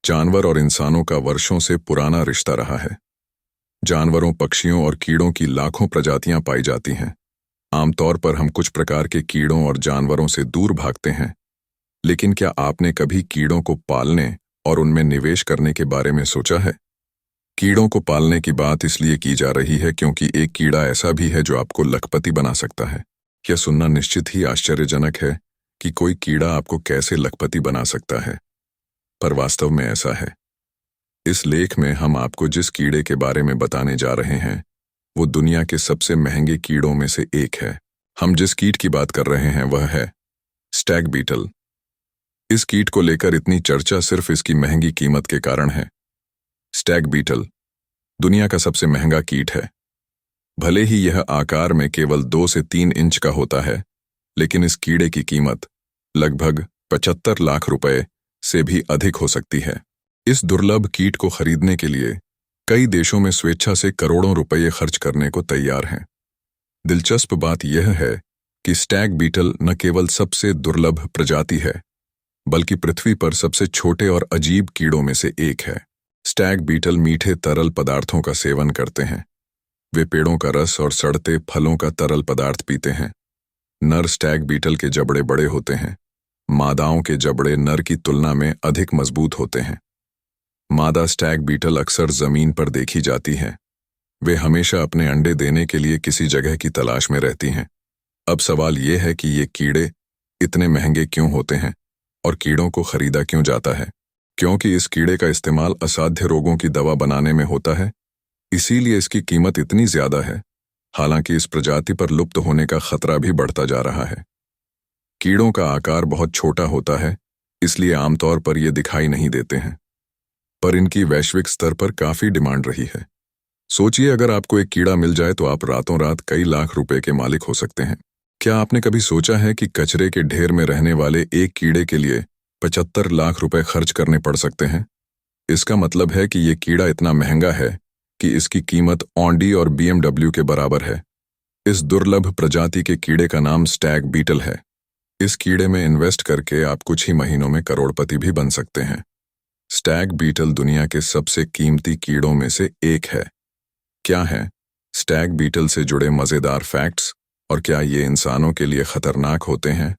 जानवर और इंसानों का वर्षों से पुराना रिश्ता रहा है। जानवरों, पक्षियों और कीड़ों की लाखों प्रजातियां पाई जाती हैं। आमतौर पर हम कुछ प्रकार के कीड़ों और जानवरों से दूर भागते हैं, लेकिन क्या आपने कभी कीड़ों को पालने और उनमें निवेश करने के बारे में सोचा है? कीड़ों को पालने की बात इसलिए की जा रही है क्योंकि एक कीड़ा ऐसा भी है जो आपको लखपति बना सकता है। यह सुनना निश्चित ही आश्चर्यजनक है कि कोई कीड़ा आपको कैसे लखपति बना सकता है, पर वास्तव में ऐसा है। इस लेख में हम आपको जिस कीड़े के बारे में बताने जा रहे हैं, वो दुनिया के सबसे महंगे कीड़ों में से एक है। हम जिस कीट की बात कर रहे हैं वह है स्टैग बीटल। इस कीट को लेकर इतनी चर्चा सिर्फ इसकी महंगी कीमत के कारण है। स्टैग बीटल दुनिया का सबसे महंगा कीट है। भले ही यह आकार में केवल 2 से 3 इंच का होता है, लेकिन इस कीड़े की कीमत लगभग 75 लाख रुपए से भी अधिक हो सकती है। इस दुर्लभ कीट को खरीदने के लिए कई देशों में स्वेच्छा से करोड़ों रुपये खर्च करने को तैयार हैं। दिलचस्प बात यह है कि स्टैग बीटल न केवल सबसे दुर्लभ प्रजाति है, बल्कि पृथ्वी पर सबसे छोटे और अजीब कीड़ों में से एक है। स्टैग बीटल मीठे तरल पदार्थों का सेवन करते हैं। वे पेड़ों का रस और सड़ते फलों का तरल पदार्थ पीते हैं। नर स्टैग बीटल के जबड़े बड़े होते हैं। मादाओं के जबड़े नर की तुलना में अधिक मजबूत होते हैं। मादा स्टैग बीटल अक्सर जमीन पर देखी जाती है। वे हमेशा अपने अंडे देने के लिए किसी जगह की तलाश में रहती हैं। अब सवाल यह है कि ये कीड़े इतने महंगे क्यों होते हैं और कीड़ों को खरीदा क्यों जाता है? क्योंकि इस कीड़े का इस्तेमाल असाध्य रोगों की दवा बनाने में होता है, इसीलिए इसकी कीमत इतनी ज्यादा है। हालांकि इस प्रजाति पर लुप्त होने का खतरा भी बढ़ता जा रहा है। कीड़ों का आकार बहुत छोटा होता है, इसलिए आमतौर पर ये दिखाई नहीं देते हैं, पर इनकी वैश्विक स्तर पर काफी डिमांड रही है। सोचिए, अगर आपको एक कीड़ा मिल जाए तो आप रातों रात कई लाख रुपए के मालिक हो सकते हैं। क्या आपने कभी सोचा है कि कचरे के ढेर में रहने वाले एक कीड़े के लिए 75 लाख रुपए खर्च करने पड़ सकते हैं? इसका मतलब है कि ये कीड़ा इतना महंगा है कि इसकी कीमत ऑडी और BMW के बराबर है। इस दुर्लभ प्रजाति के कीड़े का नाम स्टैग बीटल है। इस कीड़े में इन्वेस्ट करके आप कुछ ही महीनों में करोड़पति भी बन सकते हैं। स्टैग बीटल दुनिया के सबसे कीमती कीड़ों में से एक है। क्या है स्टैग बीटल से जुड़े मजेदार फैक्ट्स और क्या ये इंसानों के लिए खतरनाक होते हैं?